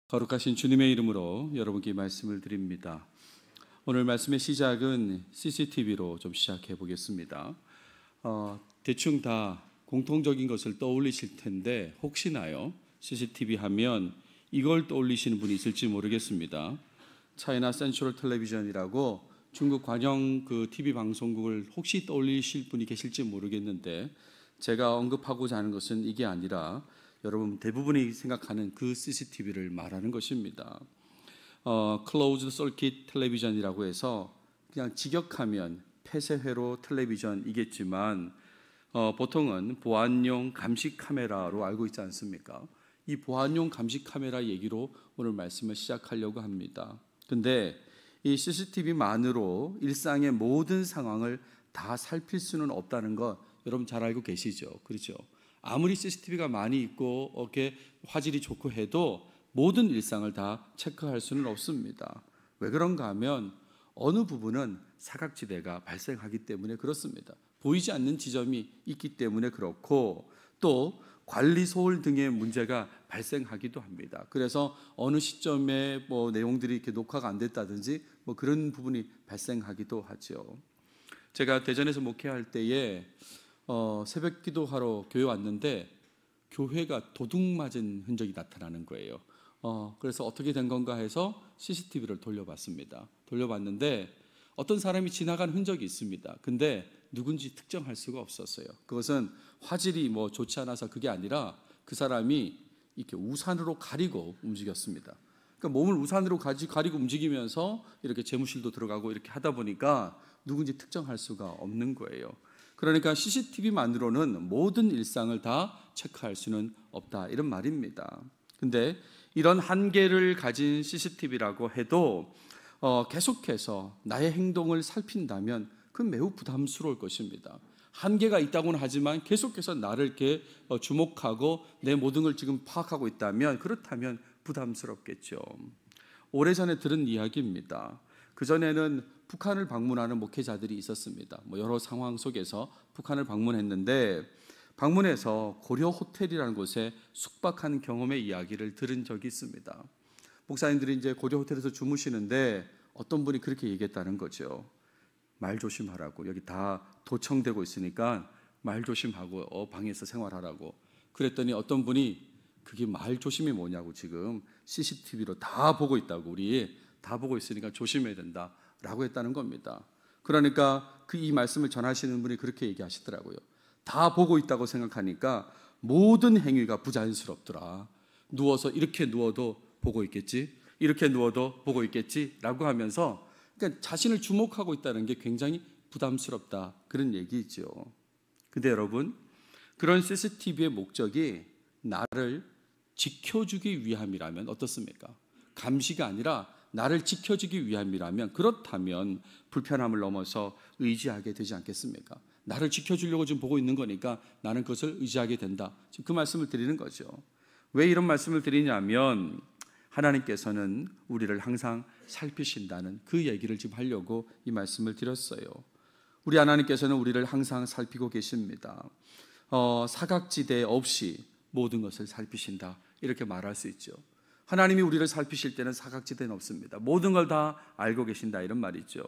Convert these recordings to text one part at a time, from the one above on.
거룩하신 주님의 이름으로 여러분께 말씀을 드립니다. 오늘 말씀의 시작은 CCTV로 좀 시작해 보겠습니다. 대충 다 공통적인 것을 떠올리실 텐데 혹시나요? CCTV 하면 이걸 떠올리시는 분이 있을지 모르겠습니다. 차이나 센트럴 텔레비전이라고 중국 관영 TV 방송국을 혹시 떠올리실 분이 계실지 모르겠는데, 제가 언급하고자 하는 것은 이게 아니라 여러분 대부분이 생각하는 그 CCTV를 말하는 것입니다. Closed Circuit 텔레비전이라고 해서 그냥 직역하면 폐쇄회로 텔레비전이겠지만 보통은 보안용 감시 카메라로 알고 있지 않습니까? 이 보안용 감시 카메라 얘기로 오늘 말씀을 시작하려고 합니다. 근데 이 CCTV만으로 일상의 모든 상황을 다 살필 수는 없다는 거 여러분 잘 알고 계시죠? 그렇죠? 아무리 CCTV가 많이 있고 이렇게 화질이 좋고 해도 모든 일상을 다 체크할 수는 없습니다. 왜 그런가 하면 어느 부분은 사각지대가 발생하기 때문에 그렇습니다. 보이지 않는 지점이 있기 때문에 그렇고, 또 관리 소홀 등의 문제가 발생하기도 합니다. 그래서 어느 시점에 내용들이 이렇게 녹화가 안 됐다든지 그런 부분이 발생하기도 하죠. 제가 대전에서 목회할 때에 새벽 기도하러 교회 왔는데 교회가 도둑 맞은 흔적이 나타나는 거예요. 그래서 어떻게 된 건가 해서 CCTV를 돌려봤습니다. 돌려봤는데 어떤 사람이 지나간 흔적이 있습니다. 근데 누군지 특정할 수가 없었어요. 그것은 화질이 좋지 않아서 그게 아니라 그 사람이 이렇게 우산으로 가리고 움직였습니다. 그러니까 몸을 우산으로 가리고 움직이면서 이렇게 재무실도 들어가고 이렇게 하다 보니까 누군지 특정할 수가 없는 거예요. 그러니까 CCTV만으로는 모든 일상을 다 체크할 수는 없다, 이런 말입니다. 근데 이런 한계를 가진 CCTV라고 해도 계속해서 나의 행동을 살핀다면 그건 매우 부담스러울 것입니다. 한계가 있다고는 하지만 계속해서 나를 이렇게 주목하고 내 모든 걸 지금 파악하고 있다면, 그렇다면 부담스럽겠죠. 오래전에 들은 이야기입니다. 그전에는 북한을 방문하는 목회자들이 있었습니다. 여러 상황 속에서 북한을 방문했는데, 방문해서 고려 호텔이라는 곳에 숙박한 경험의 이야기를 들은 적이 있습니다. 목사님들이 이제 고려 호텔에서 주무시는데 어떤 분이 그렇게 얘기했다는 거죠. 말 조심하라고, 여기 다 도청되고 있으니까 말 조심하고 방에서 생활하라고. 그랬더니 어떤 분이 그게 말 조심이 뭐냐고, 지금 CCTV로 다 보고 있다고, 우리 다 보고 있으니까 조심해야 된다 라고 했다는 겁니다. 그러니까 이 말씀을 전하시는 분이 그렇게 얘기하시더라고요. 다 보고 있다고 생각하니까 모든 행위가 부자연스럽더라. 누워서 이렇게 누워도 보고 있겠지, 이렇게 누워도 보고 있겠지 라고 하면서, 그러니까 자신을 주목하고 있다는 게 굉장히 부담스럽다, 그런 얘기죠. 근데 여러분, 그런 CCTV의 목적이 나를 지켜주기 위함이라면 어떻습니까? 감시가 아니라 나를 지켜주기 위함이라면, 그렇다면 불편함을 넘어서 의지하게 되지 않겠습니까? 나를 지켜주려고 지금 보고 있는 거니까 나는 그것을 의지하게 된다, 지금 그 말씀을 드리는 거죠. 왜 이런 말씀을 드리냐면, 하나님께서는 우리를 항상 살피신다는 그 얘기를 지금 하려고 이 말씀을 드렸어요. 우리 하나님께서는 우리를 항상 살피고 계십니다. 사각지대 없이 모든 것을 살피신다, 이렇게 말할 수 있죠. 하나님이 우리를 살피실 때는 사각지대는 없습니다. 모든 걸 다 알고 계신다, 이런 말이죠.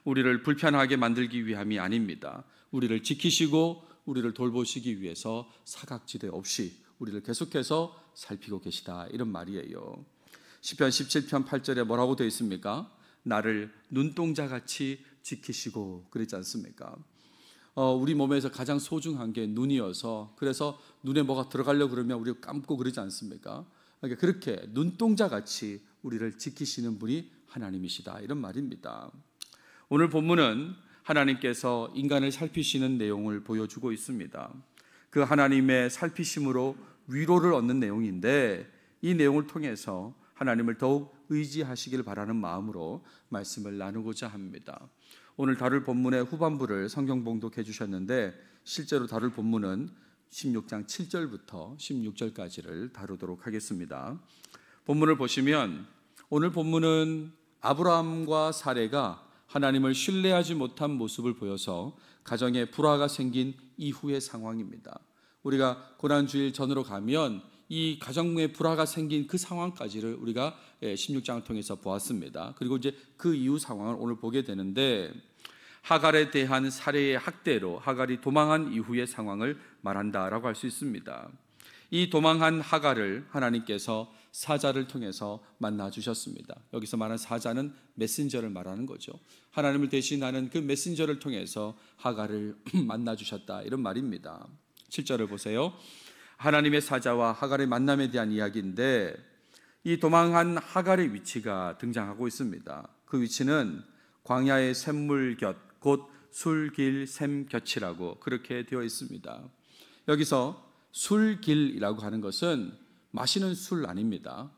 우리를 불편하게 만들기 위함이 아닙니다. 우리를 지키시고 우리를 돌보시기 위해서 사각지대 없이 우리를 계속해서 살피고 계시다, 이런 말이에요. 시편 17편 8절에 뭐라고 되어 있습니까? 나를 눈동자같이 지키시고, 그랬지 않습니까? 우리 몸에서 가장 소중한 게 눈이어서, 그래서 눈에 뭐가 들어가려고 그러면 우리가 감고 그러지 않습니까? 그러니까 그렇게 눈동자같이 우리를 지키시는 분이 하나님이시다, 이런 말입니다. 오늘 본문은 하나님께서 인간을 살피시는 내용을 보여주고 있습니다. 그 하나님의 살피심으로 위로를 얻는 내용인데, 이 내용을 통해서 하나님을 더욱 의지하시길 바라는 마음으로 말씀을 나누고자 합니다. 오늘 다룰 본문의 후반부를 성경 봉독해 주셨는데, 실제로 다룰 본문은 16장 7절부터 16절까지를 다루도록 하겠습니다. 본문을 보시면, 오늘 본문은 아브라함과 사레가 하나님을 신뢰하지 못한 모습을 보여서 가정에 불화가 생긴 이후의 상황입니다. 우리가 고난주일 전으로 가면 이 가정의 불화가 생긴 그 상황까지를 우리가 16장을 통해서 보았습니다. 그리고 이제 그 이후 상황을 오늘 보게 되는데, 하갈에 대한 살해의 학대로 하갈이 도망한 이후의 상황을 말한다라고 할 수 있습니다. 이 도망한 하갈을 하나님께서 사자를 통해서 만나 주셨습니다. 여기서 말하는 사자는 메신저를 말하는 거죠. 하나님을 대신하는 그 메신저를 통해서 하갈을 만나 주셨다, 이런 말입니다. 7절을 보세요. 하나님의 사자와 하갈의 만남에 대한 이야기인데, 이 도망한 하갈의 위치가 등장하고 있습니다. 그 위치는 광야의 샘물 곁, 곧 술길 샘 곁이라고 그렇게 되어 있습니다. 여기서 술길이라고 하는 것은 마시는 술 아닙니다.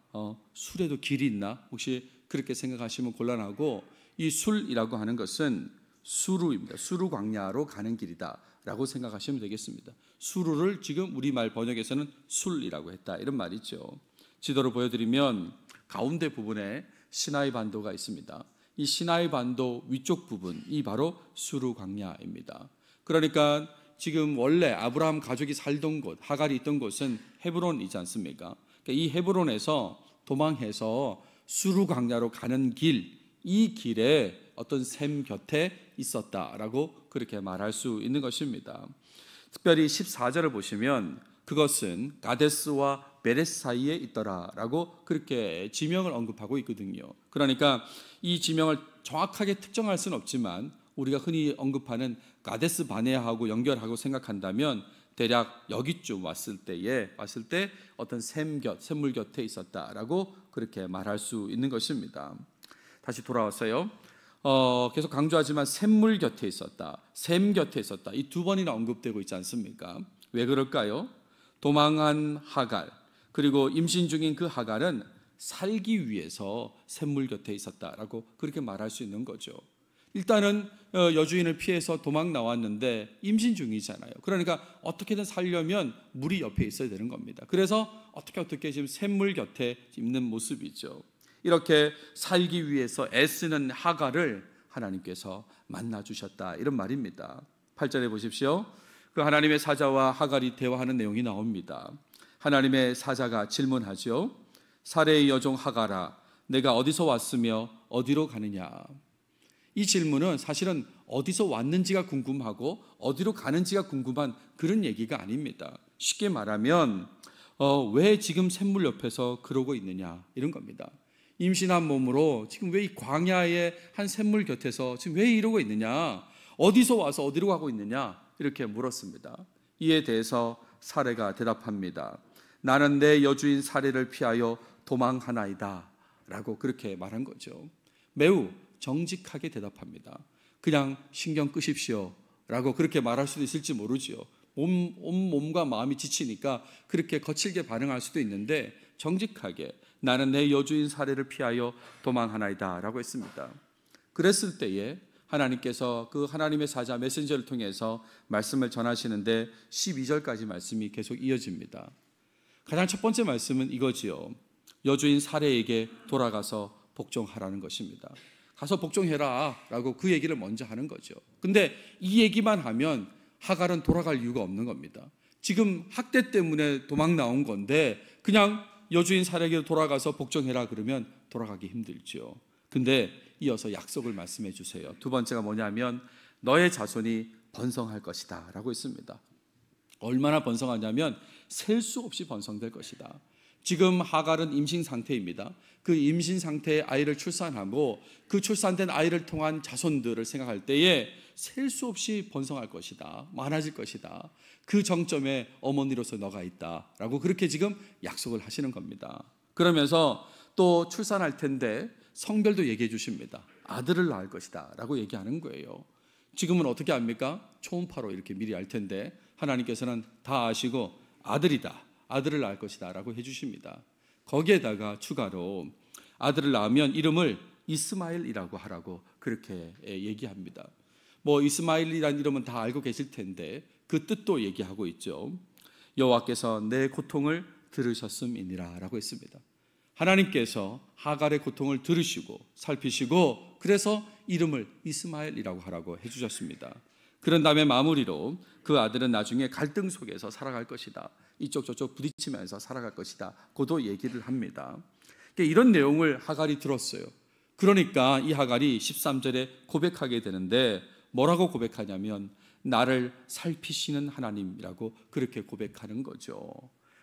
술에도 길이 있나? 혹시 그렇게 생각하시면 곤란하고, 이 술이라고 하는 것은 수루입니다. 수루 광야로 가는 길이다 라고 생각하시면 되겠습니다. 수루를 지금 우리말 번역에서는 술이라고 했다, 이런 말이죠. 지도로 보여드리면 가운데 부분에 시나이 반도가 있습니다. 이 시나이 반도 위쪽 부분이 바로 수루 광야입니다. 그러니까 지금 원래 아브라함 가족이 살던 곳, 하갈이 있던 곳은 헤브론이지 않습니까? 그러니까 이 헤브론에서 도망해서 수루 광야로 가는 길, 이 길에 어떤 샘 곁에 있었다라고 그렇게 말할 수 있는 것입니다. 특별히 14절을 보시면 그것은 가데스와 베레스 사이에 있더라라고 그렇게 지명을 언급하고 있거든요. 그러니까 이 지명을 정확하게 특정할 수는 없지만 우리가 흔히 언급하는 가데스 바네아하고 연결하고 생각한다면 대략 여기쯤 왔을 때 어떤 샘물 곁에 있었다라고 그렇게 말할 수 있는 것입니다. 다시 돌아왔어요. 계속 강조하지만 샘물 곁에 있었다, 샘 곁에 있었다, 이 두 번이나 언급되고 있지 않습니까? 왜 그럴까요? 도망한 하갈, 그리고 임신 중인 그 하갈은 살기 위해서 샘물 곁에 있었다라고 그렇게 말할 수 있는 거죠. 일단은 여주인을 피해서 도망 나왔는데 임신 중이잖아요. 그러니까 어떻게든 살려면 물이 옆에 있어야 되는 겁니다. 그래서 어떻게 지금 샘물 곁에 있는 모습이죠. 이렇게 살기 위해서 애쓰는 하갈을 하나님께서 만나 주셨다, 이런 말입니다. 8절에 보십시오. 그 하나님의 사자와 하갈이 대화하는 내용이 나옵니다. 하나님의 사자가 질문하죠. 사레의 여종 하갈아, 내가 어디서 왔으며 어디로 가느냐? 이 질문은 사실은 어디서 왔는지가 궁금하고 어디로 가는지가 궁금한 그런 얘기가 아닙니다. 쉽게 말하면 왜 지금 샘물 옆에서 그러고 있느냐, 이런 겁니다. 임신한 몸으로 지금 왜 이 광야의 한 샘물 곁에서 지금 왜 이러고 있느냐, 어디서 와서 어디로 가고 있느냐, 이렇게 물었습니다. 이에 대해서 사레가 대답합니다. 나는 내 여주인 사레를 피하여 도망하나이다 라고 그렇게 말한 거죠. 매우 정직하게 대답합니다. 그냥 신경 끄십시오 라고 그렇게 말할 수도 있을지 모르죠. 몸과 마음이 지치니까 그렇게 거칠게 반응할 수도 있는데, 정직하게 나는 내 여주인 사레를 피하여 도망하나이다 라고 했습니다. 그랬을 때에 하나님께서 그 하나님의 사자 메신저를 통해서 말씀을 전하시는데 12절까지 말씀이 계속 이어집니다. 가장 첫 번째 말씀은 이거지요. 여주인 사레에게 돌아가서 복종하라는 것입니다. 가서 복종해라 라고 그 얘기를 먼저 하는 거죠. 근데 이 얘기만 하면 하갈은 돌아갈 이유가 없는 겁니다. 지금 학대 때문에 도망 나온 건데 그냥 여주인 사레에게 돌아가서 복종해라 그러면 돌아가기 힘들죠. 근데 이어서 약속을 말씀해 주세요. 두 번째가 뭐냐면 너의 자손이 번성할 것이다 라고 했습니다. 얼마나 번성하냐면 셀 수 없이 번성될 것이다. 지금 하갈은 임신 상태입니다. 그 임신 상태의 아이를 출산하고 그 출산된 아이를 통한 자손들을 생각할 때에 셀 수 없이 번성할 것이다, 많아질 것이다. 그 정점에 어머니로서 너가 있다 라고 그렇게 지금 약속을 하시는 겁니다. 그러면서 또 출산할 텐데 성별도 얘기해 주십니다. 아들을 낳을 것이다 라고 얘기하는 거예요. 지금은 어떻게 합니까? 초음파로 이렇게 미리 알 텐데 하나님께서는 다 아시고 아들이다, 아들을 낳을 것이다 라고 해주십니다. 거기에다가 추가로 아들을 낳으면 이름을 이스마엘이라고 하라고 그렇게 얘기합니다. 뭐 이스마엘이라는 이름은 다 알고 계실 텐데 그 뜻도 얘기하고 있죠. 여호와께서 내 고통을 들으셨음이니라 라고 했습니다. 하나님께서 하갈의 고통을 들으시고 살피시고 그래서 이름을 이스마엘이라고 하라고 해주셨습니다. 그런 다음에 마무리로 그 아들은 나중에 갈등 속에서 살아갈 것이다. 이쪽 저쪽 부딪히면서 살아갈 것이다. 고도 얘기를 합니다. 이런 내용을 하갈이 들었어요. 그러니까 이 하갈이 13절에 고백하게 되는데 뭐라고 고백하냐면 나를 살피시는 하나님이라고 그렇게 고백하는 거죠.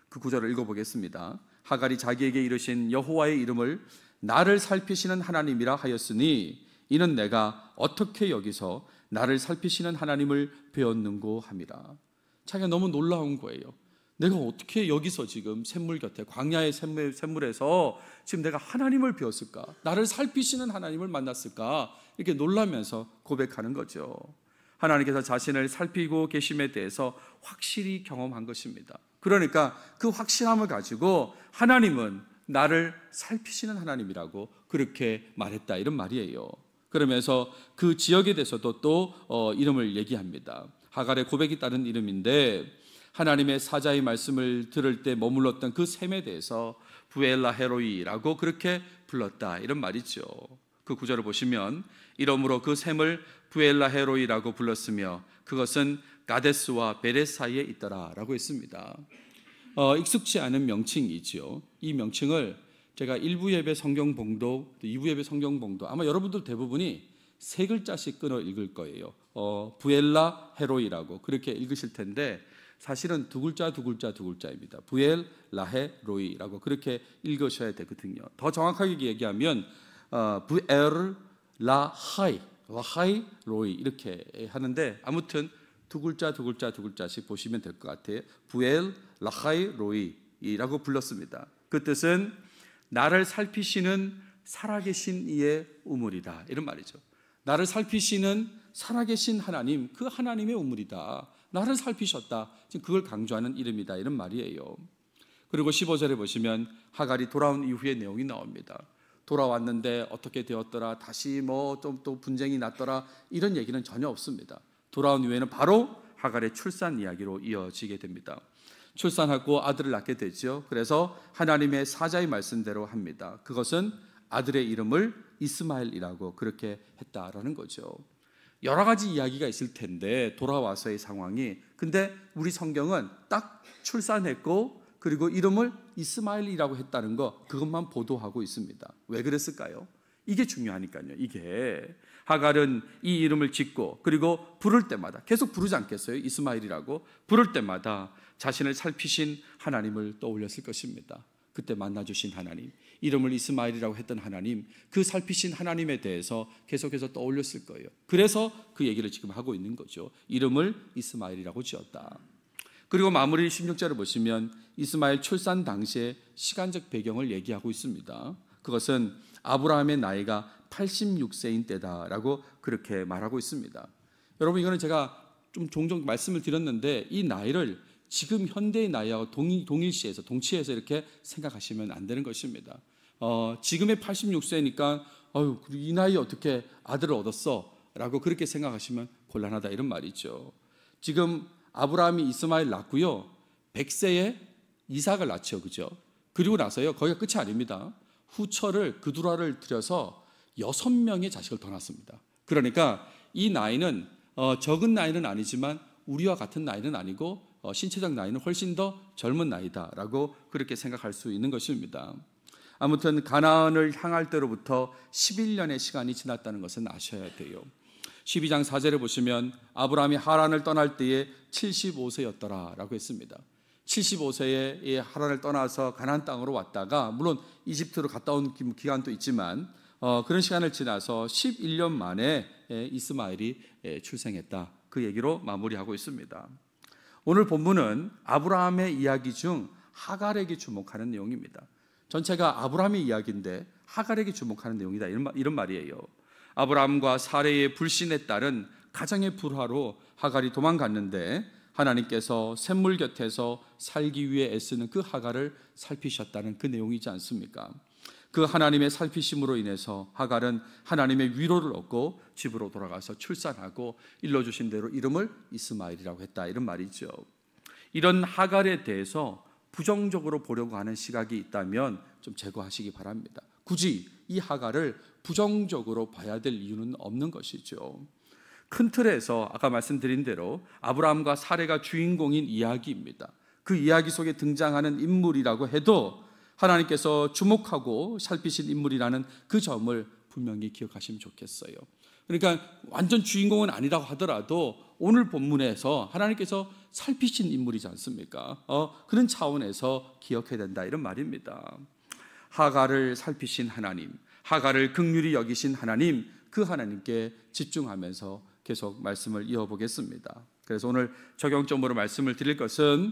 그 구절을 읽어보겠습니다. 하갈이 자기에게 이르신 여호와의 이름을 나를 살피시는 하나님이라 하였으니 이는 내가 어떻게 여기서 나를 살피시는 하나님을 배웠는고 함이라. 자기가 너무 놀라운 거예요. 내가 어떻게 여기서 지금 샘물 곁에 광야의 샘물에서 지금 내가 하나님을 배웠을까? 나를 살피시는 하나님을 만났을까? 이렇게 놀라면서 고백하는 거죠. 하나님께서 자신을 살피고 계심에 대해서 확실히 경험한 것입니다. 그러니까 그 확실함을 가지고 하나님은 나를 살피시는 하나님이라고 그렇게 말했다, 이런 말이에요. 그러면서 그 지역에 대해서도 또 이름을 얘기합니다. 하갈의 고백이 따른 이름인데 하나님의 사자의 말씀을 들을 때 머물렀던 그 샘에 대해서 부엘라 헤로이라고 그렇게 불렀다, 이런 말이죠. 그 구절을 보시면 이러므로 그 샘을 부엘라 헤로이라고 불렀으며 그것은 가데스와 베레 사이에 있더라 라고 했습니다. 익숙치 않은 명칭이죠. 이 명칭을 제가 1부 예배 성경봉도, 2부 예배 성경봉도 아마 여러분들 대부분이 세 글자씩 끊어 읽을 거예요. 부엘라 헤로이라고 그렇게 읽으실 텐데 사실은 두 글자입니다. 부엘 라헤 로이라고 그렇게 읽으셔야 되거든요. 더 정확하게 얘기하면 부엘 라하이 로이 이렇게 하는데 아무튼 두 글자씩 보시면 될 것 같아요. 부엘 라하이 로이라고 불렀습니다. 그 뜻은 나를 살피시는 살아계신 이의 우물이다, 이런 말이죠. 나를 살피시는 살아계신 하나님, 그 하나님의 우물이다. 나를 살피셨다. 지금 그걸 강조하는 이름이다, 이런 말이에요. 그리고 15절에 보시면 하갈이 돌아온 이후의 내용이 나옵니다. 돌아왔는데 어떻게 되었더라, 다시 좀 또 분쟁이 났더라, 이런 얘기는 전혀 없습니다. 돌아온 이후에는 바로 하갈의 출산 이야기로 이어지게 됩니다. 출산하고 아들을 낳게 되죠. 그래서 하나님의 사자의 말씀대로 합니다. 그것은 아들의 이름을 이스마엘이라고 그렇게 했다라는 거죠. 여러 가지 이야기가 있을 텐데 돌아와서의 상황이, 근데 우리 성경은 딱 출산했고 그리고 이름을 이스마엘이라고 했다는 거, 그것만 보도하고 있습니다. 왜 그랬을까요? 이게 중요하니까요. 이게 하갈은 이 이름을 짓고 그리고 부를 때마다 계속 부르지 않겠어요? 이스마엘이라고 부를 때마다 자신을 살피신 하나님을 떠올렸을 것입니다. 그때 만나주신 하나님, 이름을 이스마엘이라고 했던 하나님, 그 살피신 하나님에 대해서 계속해서 떠올렸을 거예요. 그래서 그 얘기를 지금 하고 있는 거죠. 이름을 이스마엘이라고 지었다. 그리고 마무리 16절을 보시면 이스마엘 출산 당시의 시간적 배경을 얘기하고 있습니다. 그것은 아브라함의 나이가 86세인 때다라고 그렇게 말하고 있습니다. 여러분, 이거는 제가 좀 종종 말씀을 드렸는데 이 나이를 지금 현대의 나이하고 동치해서 이렇게 생각하시면 안 되는 것입니다. 지금의 86세니까 이 나이에 어떻게 아들을 얻었어? 라고 그렇게 생각하시면 곤란하다, 이런 말이죠. 지금 아브라함이 이스마엘 낳고요, 100세에 이삭을 낳죠. 그죠? 그리고 나서요, 거기가 끝이 아닙니다. 후처를 그두라를 들여서 6명의 자식을 더 낳습니다. 그러니까 이 나이는 적은 나이는 아니지만 우리와 같은 나이는 아니고 신체적 나이는 훨씬 더 젊은 나이다라고 그렇게 생각할 수 있는 것입니다. 아무튼 가나안을 향할 때로부터 11년의 시간이 지났다는 것은 아셔야 돼요. 12장 4절에 보시면 아브라함이 하란을 떠날 때에 75세였더라라고 했습니다. 75세에 하란을 떠나서 가나안 땅으로 왔다가, 물론 이집트로 갔다 온 기간도 있지만 그런 시간을 지나서 11년 만에 이스마엘이 출생했다, 그 얘기로 마무리하고 있습니다. 오늘 본문은 아브라함의 이야기 중 하갈에게 주목하는 내용입니다. 전체가 아브라함의 이야기인데 하갈에게 주목하는 내용이다, 이런 말이에요. 아브라함과 사레의 불신에 따른 가정의 불화로 하갈이 도망갔는데 하나님께서 샘물 곁에서 살기 위해 애쓰는 그 하갈을 살피셨다는 그 내용이지 않습니까? 그 하나님의 살피심으로 인해서 하갈은 하나님의 위로를 얻고 집으로 돌아가서 출산하고 일러주신 대로 이름을 이스마엘이라고 했다, 이런 말이죠. 이런 하갈에 대해서 부정적으로 보려고 하는 시각이 있다면 좀 제거하시기 바랍니다. 굳이 이 하갈을 부정적으로 봐야 될 이유는 없는 것이죠. 큰 틀에서 아까 말씀드린 대로 아브라함과 사레가 주인공인 이야기입니다. 그 이야기 속에 등장하는 인물이라고 해도 하나님께서 주목하고 살피신 인물이라는 그 점을 분명히 기억하시면 좋겠어요. 그러니까 완전 주인공은 아니라고 하더라도 오늘 본문에서 하나님께서 살피신 인물이지 않습니까? 그런 차원에서 기억해야 된다, 이런 말입니다. 하갈을 살피신 하나님, 하갈을 긍휼히 여기신 하나님, 그 하나님께 집중하면서 계속 말씀을 이어보겠습니다. 그래서 오늘 적용점으로 말씀을 드릴 것은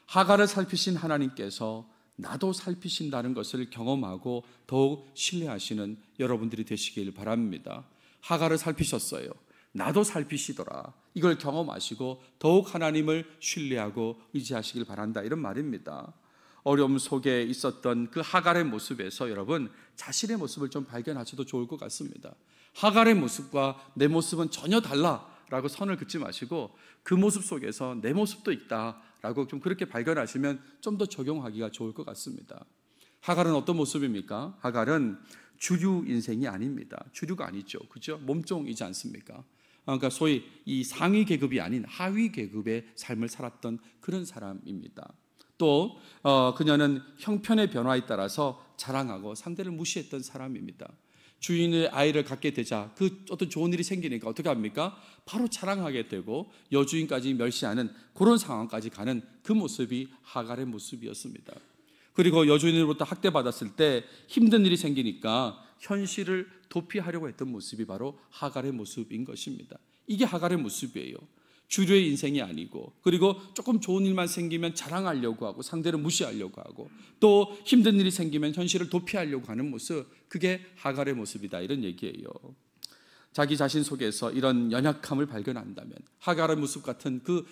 하갈을 살피신 하나님께서 나도 살피신다는 것을 경험하고 더욱 신뢰하시는 여러분들이 되시길 바랍니다. 하갈을 살피셨어요. 나도 살피시더라. 이걸 경험하시고 더욱 하나님을 신뢰하고 의지하시길 바란다, 이런 말입니다. 어려움 속에 있었던 그 하갈의 모습에서 여러분 자신의 모습을 좀 발견하셔도 좋을 것 같습니다. 하갈의 모습과 내 모습은 전혀 달라라고 선을 긋지 마시고 그 모습 속에서 내 모습도 있다라고 좀 그렇게 발견하시면 좀 더 적용하기가 좋을 것 같습니다. 하갈은 어떤 모습입니까? 하갈은 주류 인생이 아닙니다. 주류가 아니죠. 그죠? 몸종이지 않습니까? 그러니까 소위 이 상위 계급이 아닌 하위 계급의 삶을 살았던 그런 사람입니다. 또 그녀는 형편의 변화에 따라서 자랑하고 상대를 무시했던 사람입니다. 주인의 아이를 갖게 되자 그 어떤 좋은 일이 생기니까 어떻게 합니까? 바로 자랑하게 되고 여주인까지 멸시하는 그런 상황까지 가는 그 모습이 하갈의 모습이었습니다. 그리고 여주인으로부터 학대받았을 때 힘든 일이 생기니까 현실을 도피하려고 했던 모습이 바로 하갈의 모습인 것입니다. 이게 하갈의 모습이에요. 주류의 인생이 아니고, 그리고 조금 좋은 일만 생기면 자랑하려고 하고 상대를 무시하려고 하고, 또 힘든 일이 생기면 현실을 도피하려고 하는 모습, 그게 하갈의 모습이다, 이런 얘기예요. 자기 자신 속에서 이런 연약함을 발견한다면, 하갈의 모습 같은 그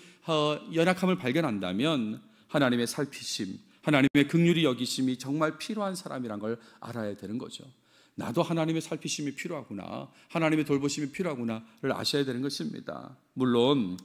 연약함을 발견한다면 하나님의 살피심, 하나님의 긍휼히 여기심이 정말 필요한 사람이란 걸 알아야 되는 거죠. 나도 하나님의 살피심이 필요하구나, 하나님의 돌보심이 필요하구나를 아셔야 되는 것입니다. 물론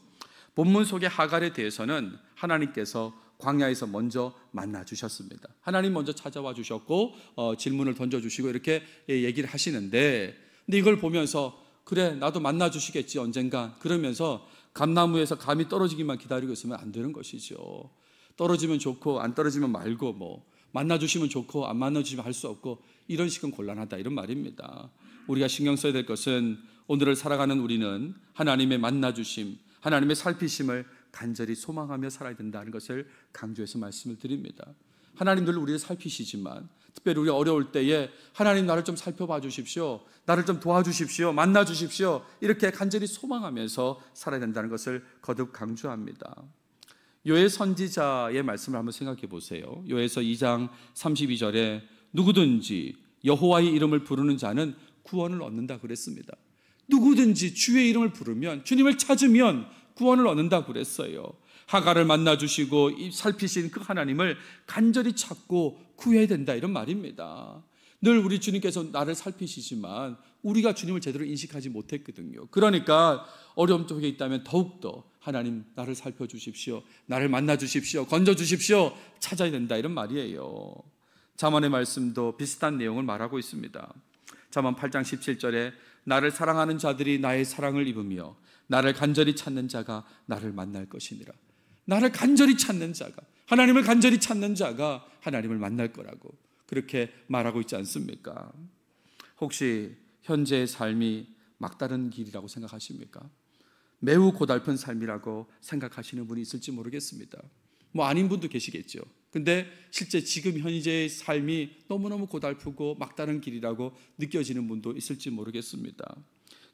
본문 속의 하갈에 대해서는 하나님께서 광야에서 먼저 만나 주셨습니다. 하나님 먼저 찾아와 주셨고 질문을 던져주시고 이렇게 얘기를 하시는데, 근데 이걸 보면서 그래 나도 만나 주시겠지 언젠가, 그러면서 감나무에서 감이 떨어지기만 기다리고 있으면 안 되는 것이죠. 떨어지면 좋고 안 떨어지면 말고, 뭐 만나주시면 좋고 안 만나주시면 할 수 없고, 이런 식은 곤란하다, 이런 말입니다. 우리가 신경 써야 될 것은 오늘을 살아가는 우리는 하나님의 만나주심, 하나님의 살피심을 간절히 소망하며 살아야 된다는 것을 강조해서 말씀을 드립니다. 하나님 늘 우리를 살피시지만 특별히 우리 어려울 때에 하나님 나를 좀 살펴봐 주십시오, 나를 좀 도와주십시오, 만나 주십시오, 이렇게 간절히 소망하면서 살아야 된다는 것을 거듭 강조합니다. 요엘 선지자의 말씀을 한번 생각해 보세요. 요엘서 2장 32절에 누구든지 여호와의 이름을 부르는 자는 구원을 얻는다 그랬습니다. 누구든지 주의 이름을 부르면, 주님을 찾으면 구원을 얻는다 그랬어요. 하갈을 만나주시고 살피신 그 하나님을 간절히 찾고 구해야 된다, 이런 말입니다. 늘 우리 주님께서 나를 살피시지만 우리가 주님을 제대로 인식하지 못했거든요. 그러니까 어려움 속에 있다면 더욱더 하나님 나를 살펴주십시오, 나를 만나주십시오, 건져주십시오, 찾아야 된다, 이런 말이에요. 잠언의 말씀도 비슷한 내용을 말하고 있습니다. 잠언 8장 17절에 나를 사랑하는 자들이 나의 사랑을 입으며 나를 간절히 찾는 자가 나를 만날 것이니라. 나를 간절히 찾는 자가, 하나님을 간절히 찾는 자가 하나님을 만날 거라고 그렇게 말하고 있지 않습니까? 혹시 현재의 삶이 막다른 길이라고 생각하십니까? 매우 고달픈 삶이라고 생각하시는 분이 있을지 모르겠습니다. 뭐 아닌 분도 계시겠죠. 근데 실제 지금 현재의 삶이 너무너무 고달프고 막다른 길이라고 느껴지는 분도 있을지 모르겠습니다.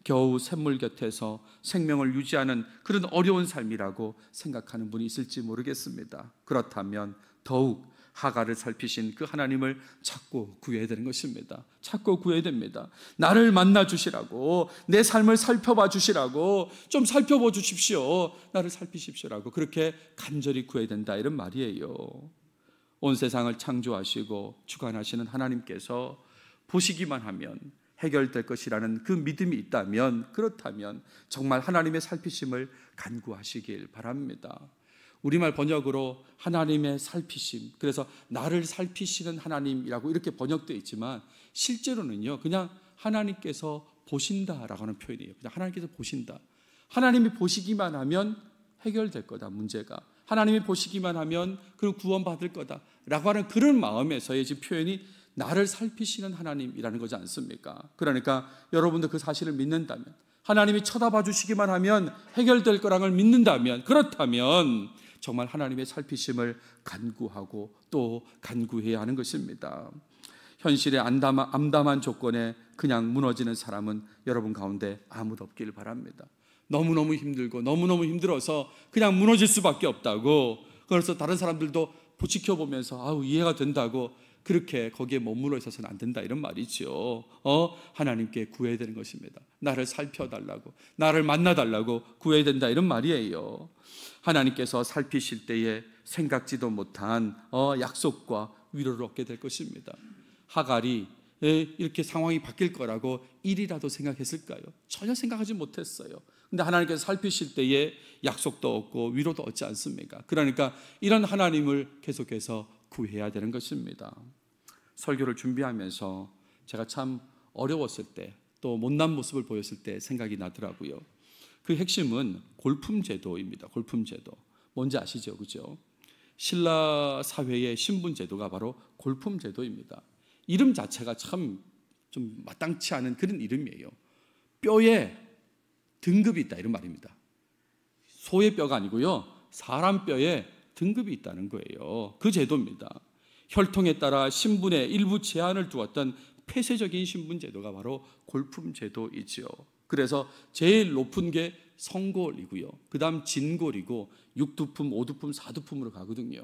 겨우 샘물 곁에서 생명을 유지하는 그런 어려운 삶이라고 생각하는 분이 있을지 모르겠습니다. 그렇다면 더욱 하갈을 살피신 그 하나님을 찾고 구해야 되는 것입니다. 찾고 구해야 됩니다. 나를 만나 주시라고, 내 삶을 살펴봐 주시라고, 좀 살펴봐 주십시오, 나를 살피십시오라고 그렇게 간절히 구해야 된다, 이런 말이에요. 온 세상을 창조하시고 주관하시는 하나님께서 보시기만 하면 해결될 것이라는 그 믿음이 있다면, 그렇다면 정말 하나님의 살피심을 간구하시길 바랍니다. 우리말 번역으로 하나님의 살피심, 그래서 나를 살피시는 하나님이라고 이렇게 번역되어 있지만 실제로는요 그냥 하나님께서 보신다라고 하는 표현이에요. 그냥 하나님께서 보신다. 하나님이 보시기만 하면 해결될 거다, 문제가. 하나님이 보시기만 하면 그럼 구원받을 거다라고 하는 그런 마음에서의 지금 표현이 나를 살피시는 하나님이라는 거지 않습니까? 그러니까 여러분도 그 사실을 믿는다면, 하나님이 쳐다봐 주시기만 하면 해결될 거라는 걸 믿는다면, 그렇다면 정말 하나님의 살피심을 간구하고 또 간구해야 하는 것입니다. 현실의 암담한 조건에 그냥 무너지는 사람은 여러분 가운데 아무도 없기를 바랍니다. 너무너무 힘들고 너무너무 힘들어서 그냥 무너질 수밖에 없다고, 그래서 다른 사람들도 지켜보면서 아우 이해가 된다고 그렇게 거기에 머물러 있어서는 안 된다, 이런 말이죠. 하나님께 구해야 되는 것입니다. 나를 살펴달라고, 나를 만나달라고 구해야 된다, 이런 말이에요. 하나님께서 살피실 때에 생각지도 못한 약속과 위로를 얻게 될 것입니다. 하갈이 이렇게 상황이 바뀔 거라고 일이라도 생각했을까요? 전혀 생각하지 못했어요. 근데 하나님께서 살피실 때에 약속도 얻고 위로도 얻지 않습니까? 그러니까 이런 하나님을 계속해서 구해야 되는 것입니다. 설교를 준비하면서 제가 참 어려웠을 때, 또 못난 모습을 보였을 때 생각이 나더라고요. 그 핵심은 골품제도입니다. 골품제도. 뭔지 아시죠? 그죠? 신라 사회의 신분제도가 바로 골품제도입니다. 이름 자체가 참 좀 마땅치 않은 그런 이름이에요. 뼈에 등급이 있다, 이런 말입니다. 소의 뼈가 아니고요, 사람 뼈에 등급이 있다는 거예요. 그 제도입니다. 혈통에 따라 신분에 일부 제한을 두었던 폐쇄적인 신분제도가 바로 골품제도이지요. 그래서 제일 높은 게 성골이고요, 그 다음 진골이고 6두품, 5두품, 4두품으로 가거든요.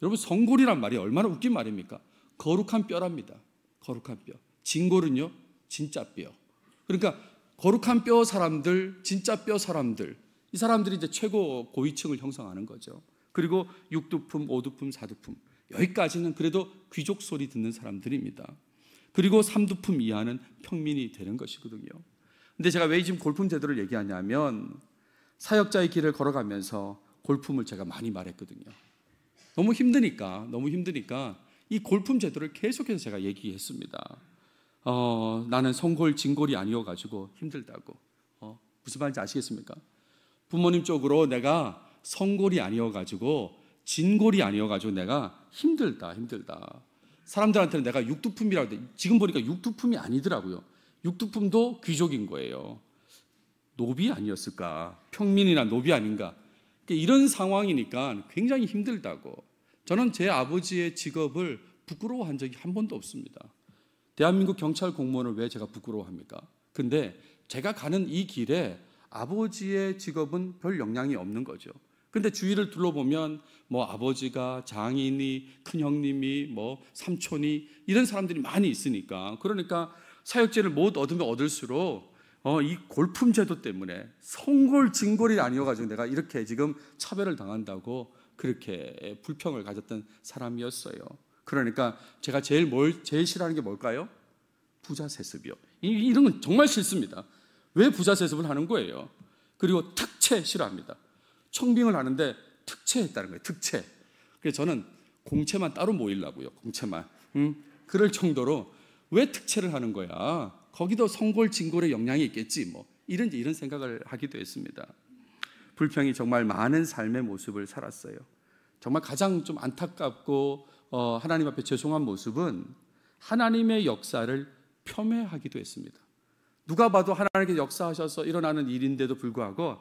여러분, 성골이란 말이 얼마나 웃긴 말입니까? 거룩한 뼈랍니다. 거룩한 뼈. 진골은요, 진짜 뼈. 그러니까 거룩한 뼈 사람들, 진짜 뼈 사람들, 이 사람들이 이제 최고 고위층을 형성하는 거죠. 그리고 6두품, 5두품, 4두품, 여기까지는 그래도 귀족 소리 듣는 사람들입니다. 그리고 3두품 이하는 평민이 되는 것이거든요. 근데 제가 왜 지금 골품 제도를 얘기하냐면, 사역자의 길을 걸어가면서 골품을 제가 많이 말했거든요. 너무 힘드니까 이 골품 제도를 계속해서 제가 얘기했습니다. 나는 성골, 진골이 아니어가지고 힘들다고. 무슨 말인지 아시겠습니까? 부모님 쪽으로 내가 성골이 아니어가지고, 진골이 아니어가지고 내가 힘들다. 사람들한테는 내가 6두품이라고 해. 지금 보니까 6두품이 아니더라고요. 6두품도 귀족인 거예요. 노비 아니었을까? 평민이나 노비 아닌가? 이런 상황이니까 굉장히 힘들다고. 저는 제 아버지의 직업을 부끄러워한 적이 한 번도 없습니다. 대한민국 경찰 공무원을 왜 제가 부끄러워합니까? 근데 제가 가는 이 길에 아버지의 직업은 별 영향이 없는 거죠. 근데 주위를 둘러보면 뭐 아버지가, 장인이, 큰형님이, 뭐 삼촌이, 이런 사람들이 많이 있으니까, 그러니까 사역제를 못 얻으면 얻을수록 이 골품 제도 때문에 성골, 진골이 아니어가지고 내가 이렇게 지금 차별을 당한다고 그렇게 불평을 가졌던 사람이었어요. 그러니까 제가 제일 싫어하는 게 뭘까요? 부자 세습이요. 이런 건 정말 싫습니다. 왜 부자 세습을 하는 거예요? 그리고 특채 싫어합니다. 청빙을 하는데 특채했다는 거예요. 특채. 그래서 저는 공채만 따로 모이려고요. 공채만. 그럴 정도로 왜 특채를 하는 거야? 거기도 성골, 진골의 영향이 있겠지. 뭐 이런 생각을 하기도 했습니다. 불평이 정말 많은 삶의 모습을 살았어요. 정말 가장 좀 안타깝고 하나님 앞에 죄송한 모습은 하나님의 역사를 폄훼하기도 했습니다. 누가 봐도 하나님께서 역사하셔서 일어나는 일인데도 불구하고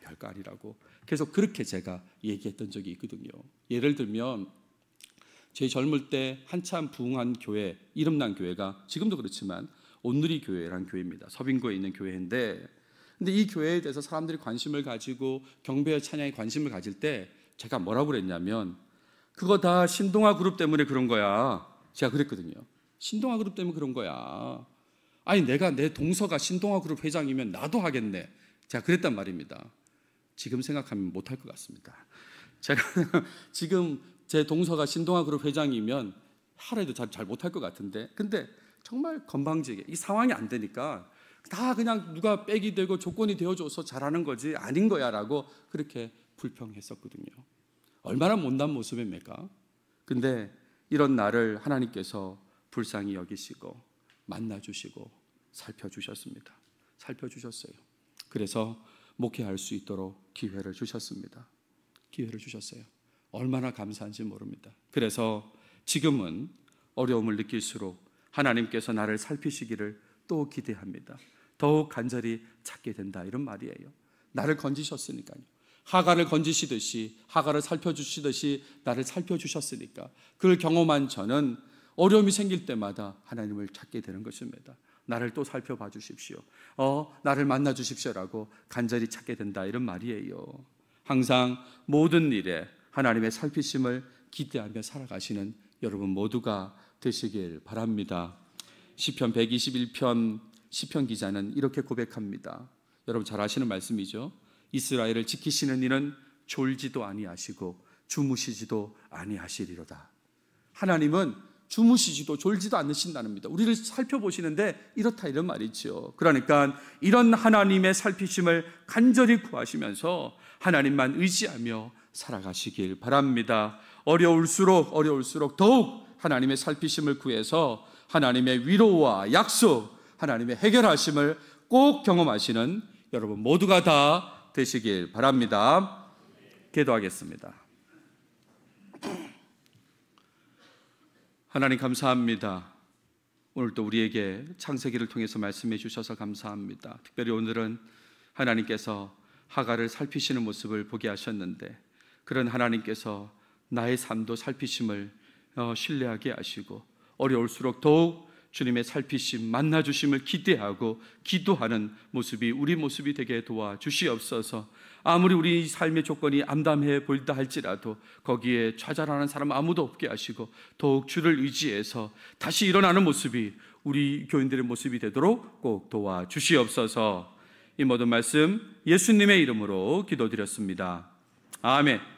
별거 아니라고 계속 그렇게 제가 얘기했던 적이 있거든요. 예를 들면 제 젊을 때 한참 부흥한 교회, 이름난 교회가 지금도 그렇지만 온누리 교회라는 교회입니다. 서빙구에 있는 교회인데, 근데 이 교회에 대해서 사람들이 관심을 가지고 경배와 찬양에 관심을 가질 때 제가 뭐라고 그랬냐면, 그거 다 신동아 그룹 때문에 그런 거야. 제가 그랬거든요. 신동아 그룹 때문에 그런 거야. 아니 내가 내 동서가 신동아 그룹 회장이면 나도 하겠네. 제가 그랬단 말입니다. 지금 생각하면 못할 것 같습니다. 제가 지금 제 동서가 신동아 그룹 회장이면 하루에도 잘 못할 것 같은데, 근데 정말 건방지게 이 상황이 안 되니까 다 그냥 누가 백이 되고 조건이 되어줘서 잘하는 거지 아닌 거야 라고 그렇게 불평했었거든요. 얼마나 못난 모습입니까? 근데 이런 나를 하나님께서 불쌍히 여기시고 만나주시고 살펴주셨습니다. 살펴주셨어요. 그래서 목회할 수 있도록 기회를 주셨습니다. 기회를 주셨어요. 얼마나 감사한지 모릅니다. 그래서 지금은 어려움을 느낄수록 하나님께서 나를 살피시기를 또 기대합니다. 더욱 간절히 찾게 된다, 이런 말이에요. 나를 건지셨으니까요. 하갈을 건지시듯이, 하갈을 살펴주시듯이 나를 살펴주셨으니까 그걸 경험한 저는 어려움이 생길 때마다 하나님을 찾게 되는 것입니다. 나를 또 살펴봐 주십시오. 나를 만나 주십시오라고 간절히 찾게 된다, 이런 말이에요. 항상 모든 일에 하나님의 살피심을 기대하며 살아가시는 여러분 모두가 되시길 바랍니다. 시편 121편 시편 기자는 이렇게 고백합니다. 여러분 잘 아시는 말씀이죠. 이스라엘을 지키시는 이는 졸지도 아니하시고 주무시지도 아니하시리로다. 하나님은 주무시지도 졸지도 않으신다는니다. 우리를 살펴보시는데 이렇다, 이런 말이죠. 그러니까 이런 하나님의 살피심을 간절히 구하시면서 하나님만 의지하며 살아가시길 바랍니다. 어려울수록 더욱 하나님의 살피심을 구해서 하나님의 위로와 약속, 하나님의 해결하심을 꼭 경험하시는 여러분 모두가 다 되시길 바랍니다. 기도하겠습니다. 하나님 감사합니다. 오늘 또 우리에게 창세기를 통해서 말씀해 주셔서 감사합니다. 특별히 오늘은 하나님께서 하갈을 살피시는 모습을 보게 하셨는데, 그런 하나님께서 나의 삶도 살피심을 신뢰하게 하시고 어려울수록 더욱 주님의 살피심, 만나주심을 기대하고 기도하는 모습이 우리 모습이 되게 도와주시옵소서. 아무리 우리 삶의 조건이 암담해 보인다 할지라도 거기에 좌절하는 사람 아무도 없게 하시고 더욱 주를 의지해서 다시 일어나는 모습이 우리 교인들의 모습이 되도록 꼭 도와주시옵소서. 이 모든 말씀 예수님의 이름으로 기도드렸습니다. 아멘.